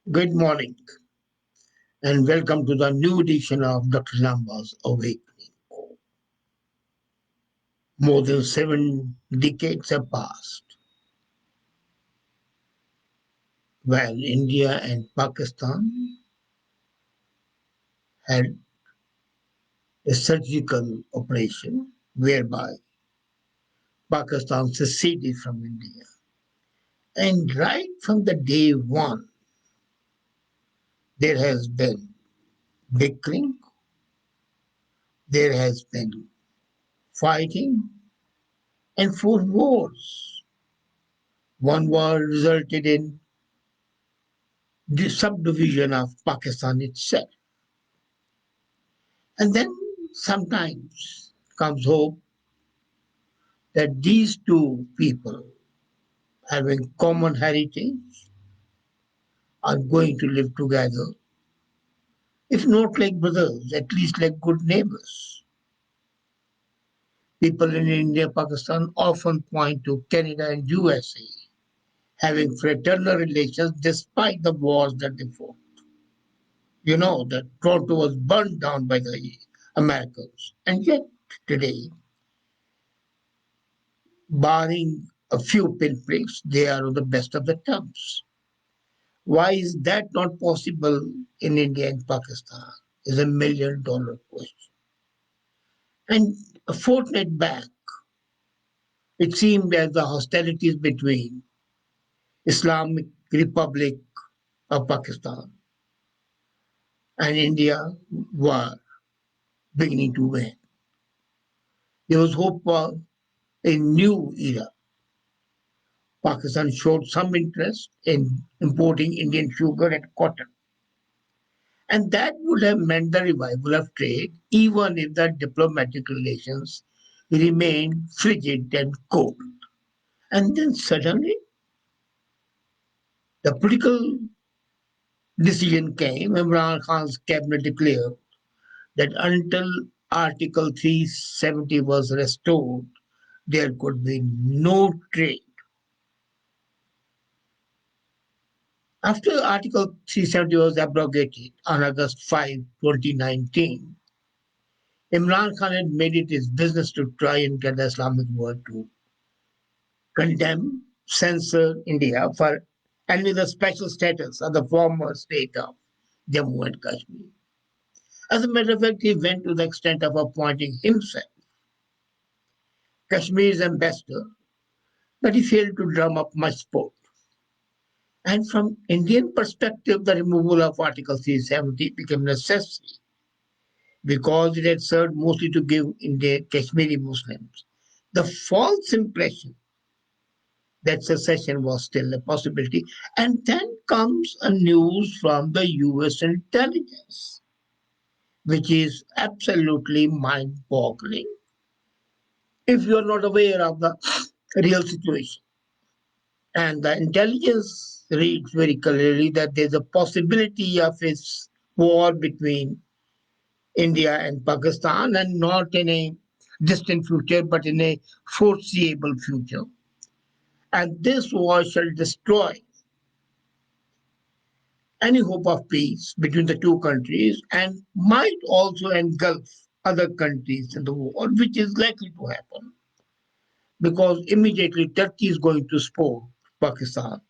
Good morning and welcome to the new edition of Dr.Lamba's Awakening. More than 7 decades have passed while India and Pakistan had a surgical operation whereby Pakistan seceded from India. And right from the day one, there has been bickering, there has been fighting, and 4 wars. One war resulted in the subdivision of Pakistan itself. And then sometimes comes hope that these two people having common heritage are going to live together, if not like brothers, at least like good neighbors. People in India, Pakistan often point to Canada and USA having fraternal relations despite the wars that they fought. You know that Toronto was burned down by the Americans. And yet today, barring a few pinpricks, they are on the best of the terms. Why is that not possible in India and Pakistan? Is $1 million question. And a fortnight back, it seemed as the hostilities between Islamic Republic of Pakistan and India were beginning to wane. There was hope for a new era. Pakistan showed some interest in importing Indian sugar and cotton. And that would have meant the revival of trade, even if the diplomatic relations remained frigid and cold. And then suddenly, the political decision came. Imran Khan's cabinet declared that until Article 370 was restored, there could be no trade. After Article 370 was abrogated on August 5, 2019, Imran Khan had made it his business to try and get the Islamic world to condemn, censor India for any the special status of the former state of Jammu and Kashmir. As a matter of fact, he went to the extent of appointing himself Kashmir's ambassador, but he failed to drum up much support. And from Indian perspective, the removal of Article 370 became necessary because it had served mostly to give Indian Kashmiri Muslims the false impression that secession was still a possibility. And then comes a news from the US intelligence, which is absolutely mind boggling if you're not aware of the real situation. And the intelligence reads very clearly that there's a possibility of a war between India and Pakistan, and not in a distant future, but in a foreseeable future. And this war shall destroy any hope of peace between the two countries and might also engulf other countries in the world, which is likely to happen because immediately Turkey is going to support Pakistan.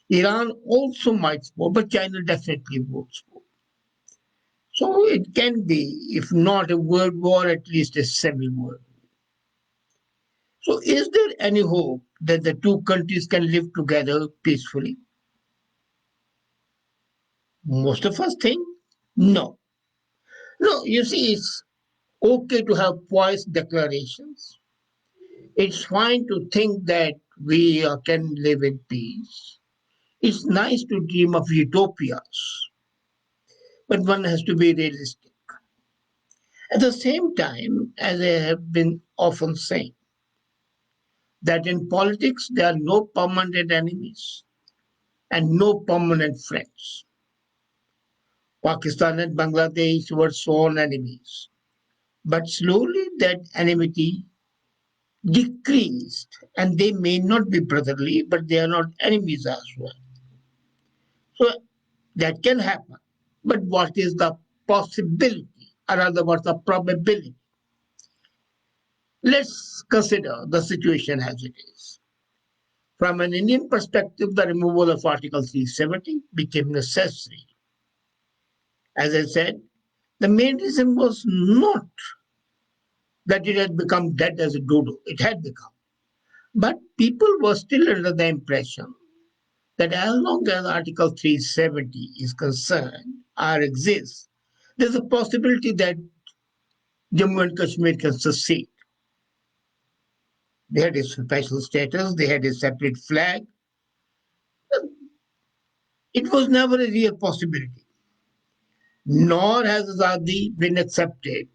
Iran also might support, but China definitely would support. So it can be, if not a world war, at least a semi-world. So is there any hope that the two countries can live together peacefully? Most of us think no. No, you see, it's okay to have poised declarations. It's fine to think that we can live in peace. It's nice to dream of utopias, but one has to be realistic. At the same time, as I have been often saying, that in politics there are no permanent enemies and no permanent friends. Pakistan and Bangladesh were sworn enemies, but slowly that enmity decreased, and they may not be brotherly, but they are not enemies as well. So That can happen. But what is the possibility, or rather, what's the probability? Let's consider the situation as it is. From an Indian perspective, the removal of Article 370 became necessary. As I said, the main reason was not that it had become dead as a dodo. It had become. But people were still under the impression that as long as Article 370 is concerned or exists, there's a possibility that Jammu and Kashmir can secede. They had a special status, they had a separate flag. It was never a real possibility. Nor has Azadi been accepted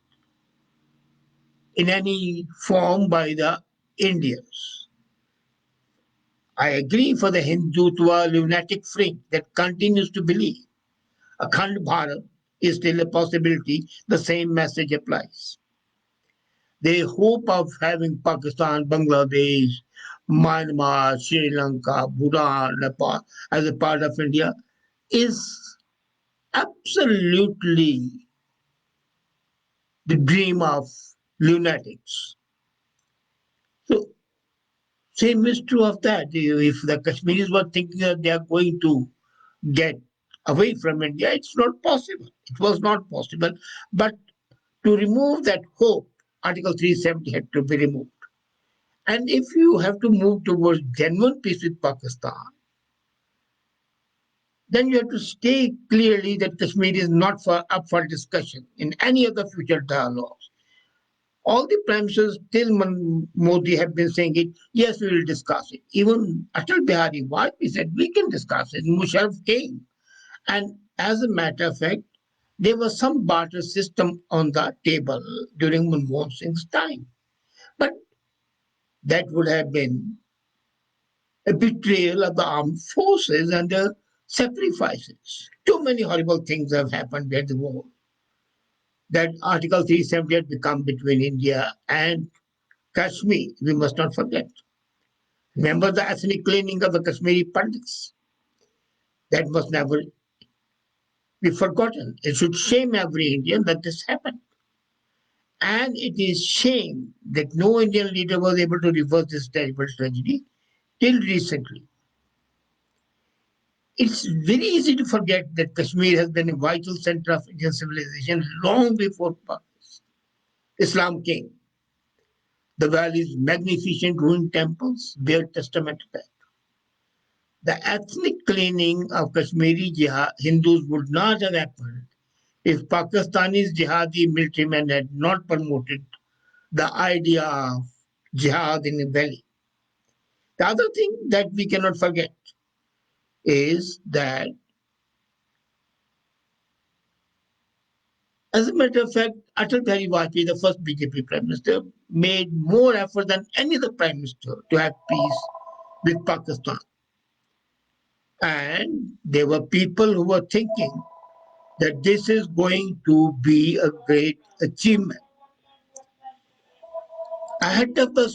in any form by the Indians. I agree for the Hindutva lunatic fringe that continues to believe Akhand Bharat is still a possibility. The same message applies. The hope of having Pakistan, Bangladesh, Myanmar, Sri Lanka, Bhutan, Nepal as a part of India is absolutely the dream of lunatics. So, same is true of that. If the Kashmiris were thinking that they are going to get away from India, it's not possible. It was not possible. But to remove that hope, Article 370 had to be removed. And if you have to move towards genuine peace with Pakistan, then you have to state clearly that Kashmir is not up for discussion in any of the future dialogues. All the prime ministers till Modi have been saying it, yes, we will discuss it. Even Atal Bihari Vajpayee said, we can discuss it. Musharraf came. And as a matter of fact, there was some barter system on the table during Manmohan Singh's time. But that would have been a betrayal of the armed forces and the sacrifices. Too many horrible things have happened during the war. That Article 370 had become between India and Kashmir, we must not forget. Remember the ethnic cleaning of the Kashmiri Pandits? That must never be forgotten. It should shame every Indian that this happened. And it is shame that no Indian leader was able to reverse this terrible tragedy till recently. It's very easy to forget that Kashmir has been a vital center of Indian civilization long before Islam came. The valley's magnificent ruined temples bear testament to that. The ethnic cleaning of Kashmiri Hindus would not have happened if Pakistani's jihadi militarymen had not promoted the idea of jihad in the valley. The other thing that we cannot forget is that, as a matter of fact, Atal Bihari Vajpayee, the first BJP Prime Minister, made more effort than any other Prime Minister to have peace with Pakistan. And there were people who were thinking that this is going to be a great achievement. Ahead of the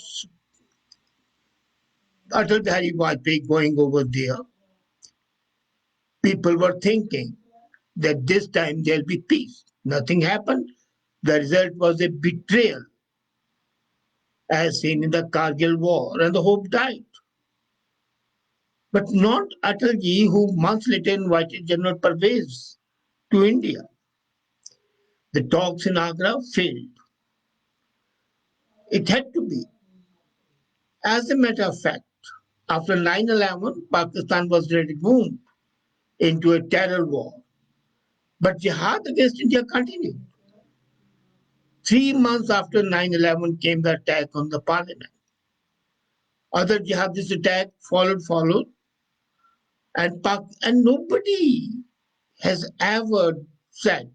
Atal Bihari Vajpayee going over there, people were thinking that this time there'll be peace. Nothing happened. The result was a betrayal, as seen in the Kargil war, and the hope died. But not Atalji, who months later invited General Pervez to India. The talks in Agra failed. It had to be. As a matter of fact, after 9/11, Pakistan was removed into a terror war. But jihad against India continued. 3 months after 9/11 came the attack on the parliament. Other jihadist attack followed, and nobody has ever said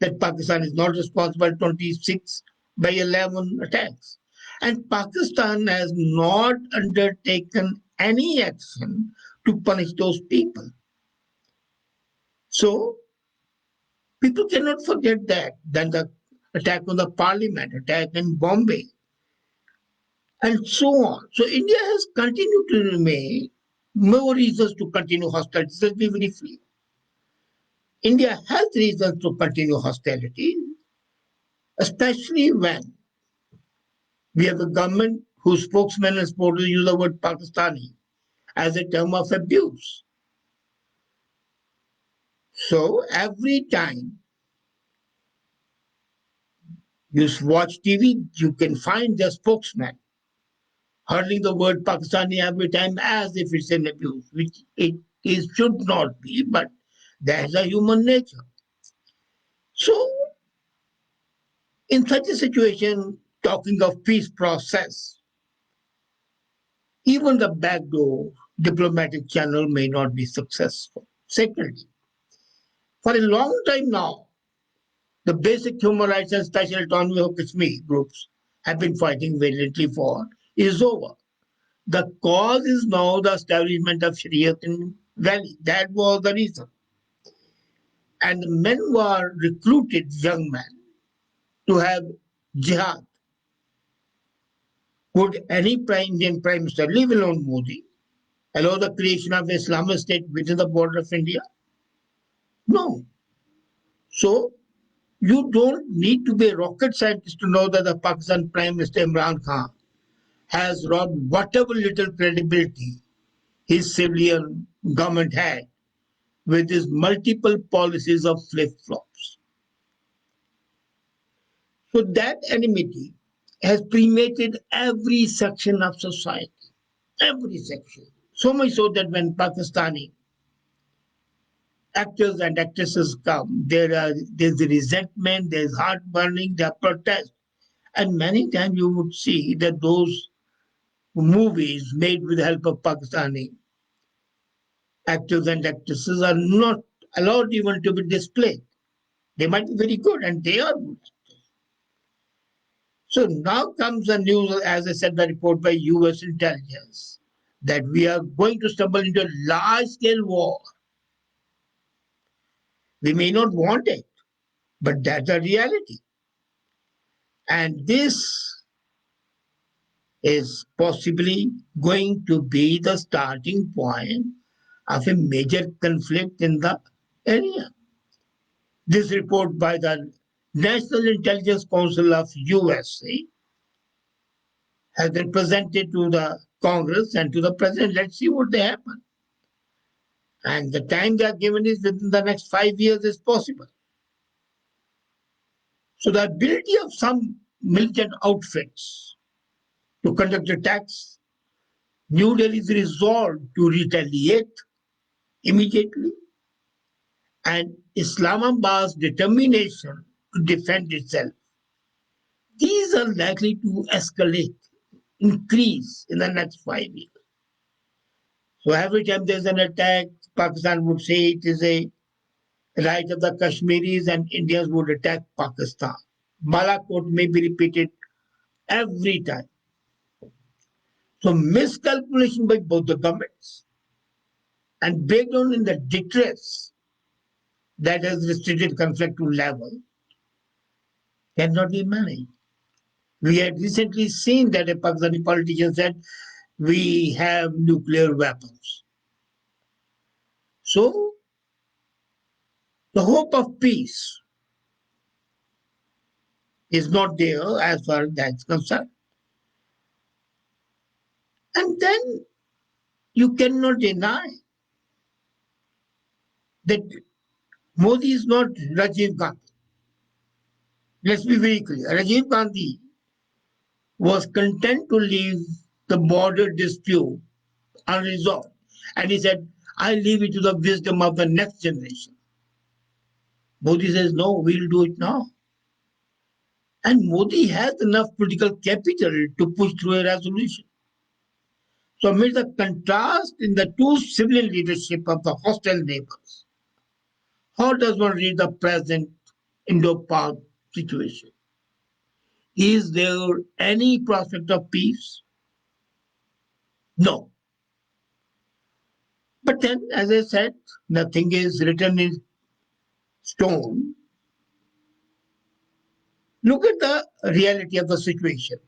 that Pakistan is not responsible for 26 by 11 attacks. And Pakistan has not undertaken any action to punish those people. So people cannot forget that. Then the attack on the parliament, attack in Bombay, and so on. So India has continued to remain more reasons to continue hostilities. Let's be very clear. India has reasons to continue hostility, especially when we have a government whose spokesman and supporters use the word Pakistani as a term of abuse. So every time you watch TV, you can find the spokesman hurling the word Pakistani every time as if it's an abuse, which it should not be, but that's a human nature. So in such a situation, talking of peace process, even the backdoor diplomatic channel may not be successful. Secondly, for a long time now, the basic human rights and special autonomy of Kashmir groups have been fighting valiantly for is over. The cause is now the establishment of Shariat in Valley. That was the reason. And the men were recruited, young men, to have jihad. Could any Indian Prime Minister, leave alone Modi, allow the creation of Islamic State within the border of India? No. So you don't need to be a rocket scientist to know that the Pakistan Prime Minister Imran Khan has robbed whatever little credibility his civilian government had with his multiple policies of flip-flops. So that enmity has permeated every section of society, every section. So much so that when Pakistani actors and actresses come, there's resentment, there's heartburning, there are protests. And many times you would see that those movies made with the help of Pakistani actors and actresses are not allowed even to be displayed. They might be very good, and they are good. So now comes the news, as I said, the report by US intelligence, that we are going to stumble into a large-scale war. We may not want it, but that's a reality. And this is possibly going to be the starting point of a major conflict in the area. This report by the National Intelligence Council of USA has been presented to the Congress and to the President. Let's see what they happen. And the time they are given is within the next 5 years is possible. So the ability of some militant outfits to conduct attacks, New Delhi's resolve to retaliate immediately, and Islamabad's determination to defend itself, these are likely to escalate, increase in the next 5 years. So every time there's an attack, Pakistan would say it is a right of the Kashmiris and Indians would attack Pakistan. Balakot may be repeated every time. So miscalculation by both the governments and breakdown in the deterrence that has restricted conflict to level cannot be managed. We had recently seen that a Pakistani politician said, we have nuclear weapons. So the hope of peace is not there as far as that's concerned. And then you cannot deny that Modi is not Rajiv Gandhi. Let's be very clear. Rajiv Gandhi was content to leave the border dispute unresolved. And he said, I leave it to the wisdom of the next generation. Modi says, no, we'll do it now. And Modi has enough political capital to push through a resolution. So amid the contrast in the two civilian leadership of the hostile neighbors, how does one read the present Indo-Pak situation? Is there any prospect of peace? No. But then, as I said, nothing is written in stone. Look at the reality of the situation.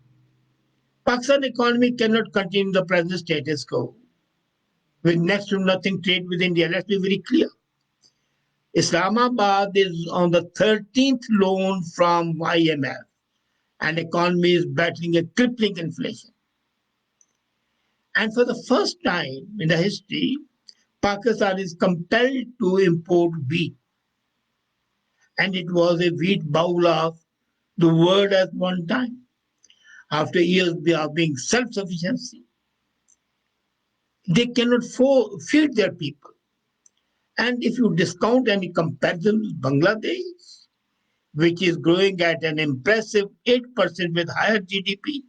Pakistan economy cannot continue the present status quo with next to nothing trade with India. Let's be very clear. Islamabad is on the 13th loan from IMF, and economy is battling a crippling inflation. And for the first time in the history, Pakistan is compelled to import wheat. And it was a wheat bowl of the world at one time. After years of being self-sufficiency, they cannot feed their people. And if you discount any comparison with Bangladesh, which is growing at an impressive 8% with higher GDP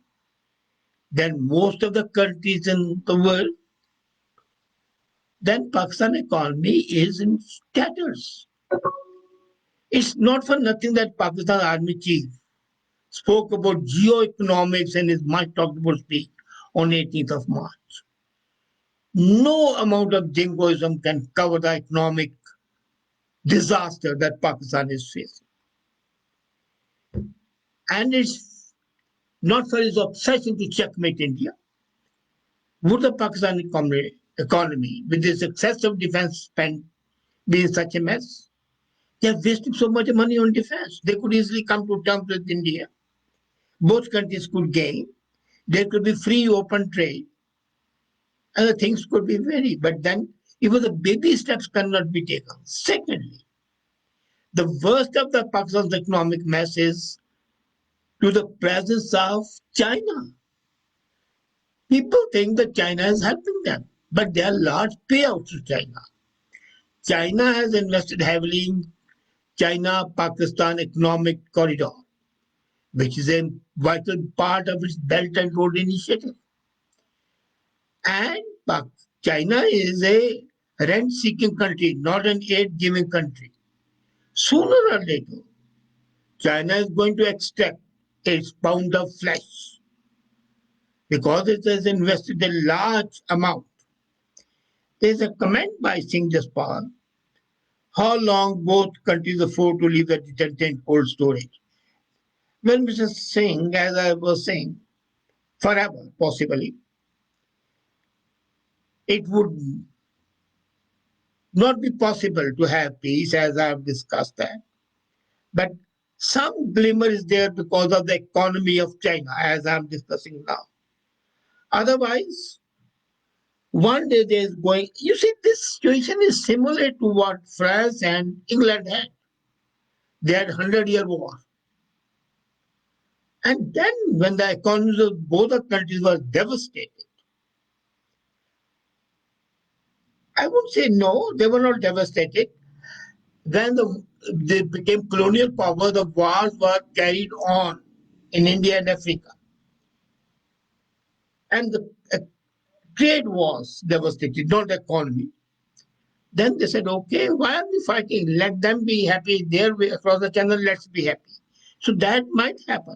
than most of the countries in the world, then Pakistan economy is in tatters. It's not for nothing that Pakistan Army Chief spoke about geoeconomics in his much talked about speech on 18th of March. No amount of jingoism can cover the economic disaster that Pakistan is facing. And it's not for his obsession to checkmate India. Would the Pakistani economy, with its excessive defense spend, be in such a mess? They are wasting so much money on defense. They could easily come to terms with India. Both countries could gain. There could be free open trade. And the things could be very, but then even the baby steps cannot be taken. Secondly, the worst of the Pakistan's economic mess is to the presence of China. People think that China is helping them, but there are large payouts to China. China has invested heavily in China-Pakistan economic corridor, which is a vital part of its Belt and Road Initiative. And China is a rent-seeking country, not an aid-giving country. Sooner or later, China is going to extract its pound of flesh because it has invested a large amount. There's a comment by Singh Jaspal, how long both countries afford to leave the detente in cold storage. Well, Mr. Singh, as I was saying, forever, possibly, it would not be possible to have peace, as I have discussed that. But some glimmer is there because of the economy of China, as I'm discussing now. Otherwise, one day there's going, you see, this situation is similar to what France and England had. They had 100-year war. And then when the economies of both the countries were devastated, I would say no, they were not devastated. When they became colonial power, the wars were carried on in India and Africa. And the trade was devastated, not the economy. Then they said, okay, why are we fighting? Let them be happy their way across the channel, let's be happy. So that might happen.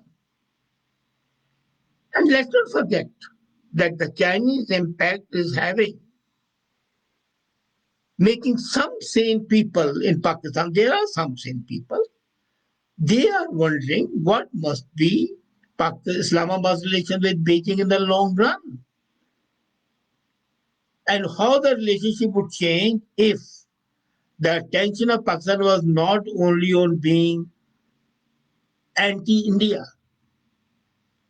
And let's not forget that the Chinese impact is making some sane people in Pakistan, there are some sane people, they are wondering what must be Islamabad's relation with Beijing in the long run. And how the relationship would change if the attention of Pakistan was not only on being anti-India.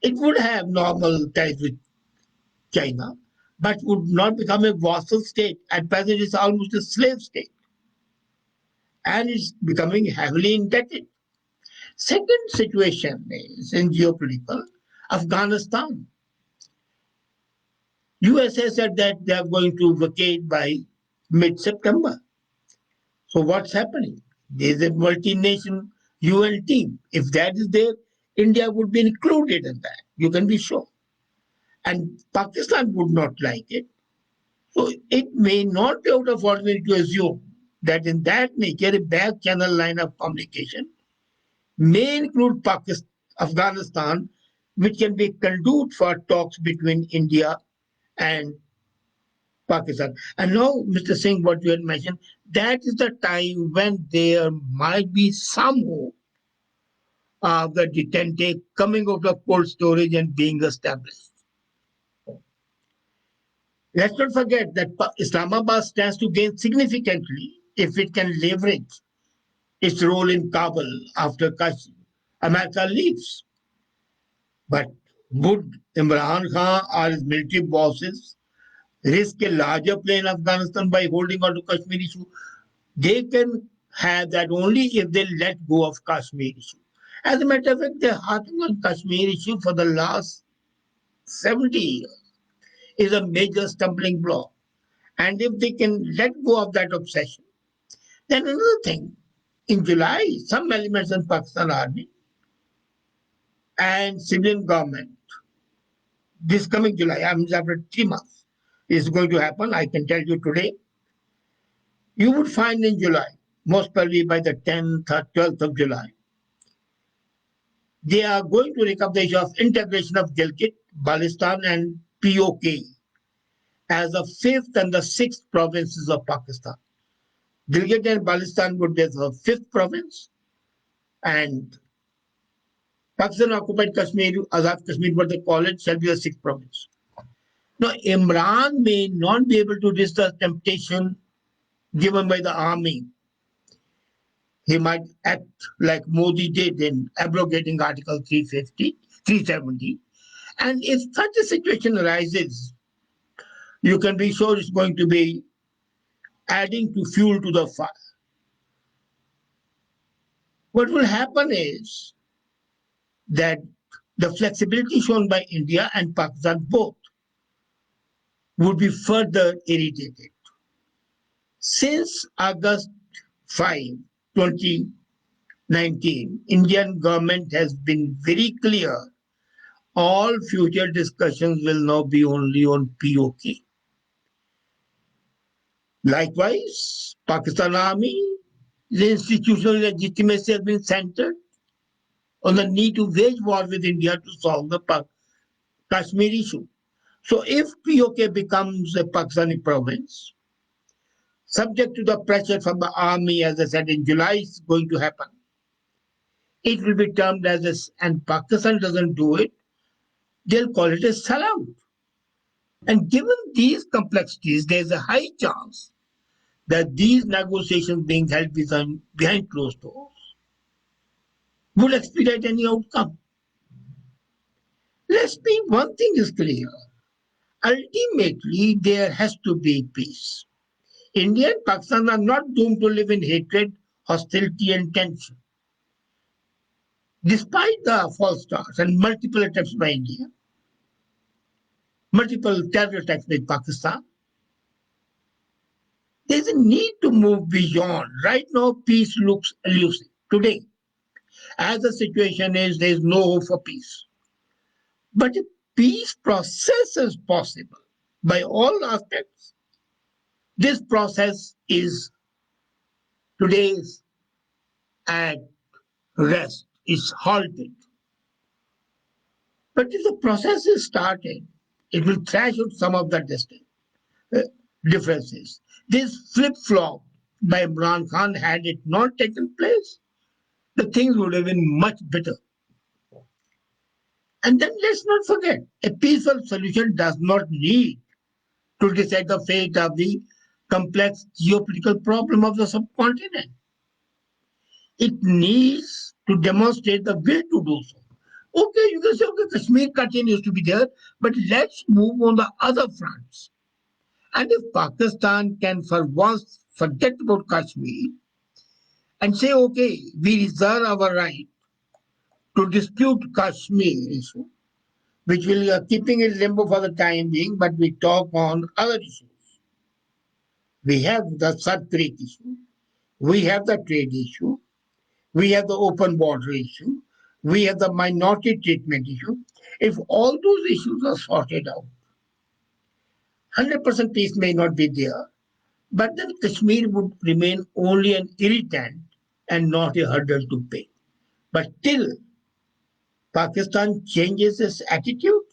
It would have normal ties with China, but would not become a vassal state. At present, it's almost a slave state. And it's becoming heavily indebted. Second situation is in geopolitical, Afghanistan. USA said that they are going to vacate by mid-September. So what's happening? There's a multi-nation UN team. If that is there, India would be included in that. You can be sure. And Pakistan would not like it. So it may not be out of ordinary to assume that in that nature, a back channel line of communication may include Pakistan, Afghanistan, which can be conduit for talks between India and Pakistan. And now, Mr. Singh, what you had mentioned, that is the time when there might be some hope of the detente coming out of cold storage and being established. Let's not forget that Islamabad stands to gain significantly if it can leverage its role in Kabul after America leaves. But would Imran Khan or his military bosses risk a larger play in Afghanistan by holding on to Kashmir issue? They can have that only if they let go of Kashmir issue. As a matter of fact, they're harping on Kashmir issue for the last 70 years. Is a major stumbling block. And if they can let go of that obsession, then another thing, in July, some elements in Pakistan Army and civilian government, this coming July, I mean after 3 months, is going to happen. I can tell you today. You would find in July, most probably by the 10th or 12th of July, they are going to recover the issue of integration of Gilgit, Baltistan, and POK as the fifth and the sixth provinces of Pakistan. Gilgit and Baltistan would be the fifth province, and Pakistan occupied Kashmir, Azad Kashmir, what they call it, shall be the sixth province. Now, Imran may not be able to resist the temptation given by the army. He might act like Modi did in abrogating Article 350, 370. And if such a situation arises, you can be sure it's going to be adding to fuel to the fire. What will happen is that the flexibility shown by India and Pakistan both would be further irritated. Since August 5, 2019, Indian government has been very clear all future discussions will now be only on POK. Likewise, Pakistan Army, the institutional legitimacy has been centered on the need to wage war with India to solve the Kashmir issue. So if POK becomes a Pakistani province, subject to the pressure from the army, as I said in July, is going to happen. It will be termed as a, and Pakistan doesn't do it, they'll call it a sellout. And given these complexities, there's a high chance that these negotiations being held behind closed doors would expedite any outcome. Let's be one thing is clear. Ultimately, there has to be peace. India and Pakistan are not doomed to live in hatred, hostility, and tension. Despite the false starts and multiple attempts by India, multiple terror attacks by Pakistan, there's a need to move beyond. Right now, peace looks elusive. Today, as the situation is, there is no hope for peace. But a peace process is possible by all aspects. This process is today's at rest, is halted. But if the process is started, it will thrash out some of the differences. This flip-flop by Imran Khan, had it not taken place, the things would have been much better. And then let's not forget, a peaceful solution does not need to decide the fate of the complex geopolitical problem of the subcontinent. It needs to demonstrate the will to do so. Okay, you can say, okay, Kashmir continues to be there, but let's move on the other fronts. And if Pakistan can for once forget about Kashmir and say, okay, we reserve our right to dispute Kashmir issue, which will keeping it limbo for the time being, but we talk on other issues. We have the Sud Creek issue, we have the trade issue, we have the open border issue, we have the minority treatment issue. If all those issues are sorted out, 100% peace may not be there, but then Kashmir would remain only an irritant and not a hurdle to pay. But till Pakistan changes its attitude,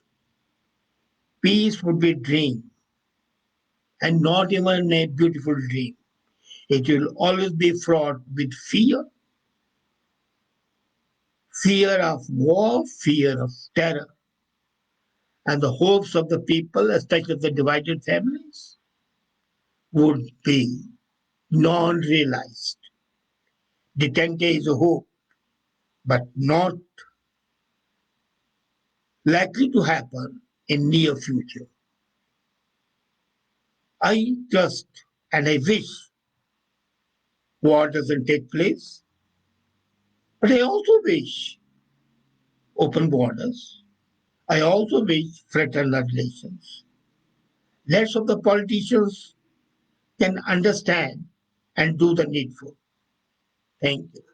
peace would be a dream, and not even a beautiful dream. It will always be fraught with fear, fear of war, fear of terror, and the hopes of the people, especially the divided families, would be non-realized. Detente is a hope, but not likely to happen in near future. I trust and I wish war doesn't take place, but I also wish open borders. I also wish fraternal relations. Less of the politicians can understand and do the needful. Thank you.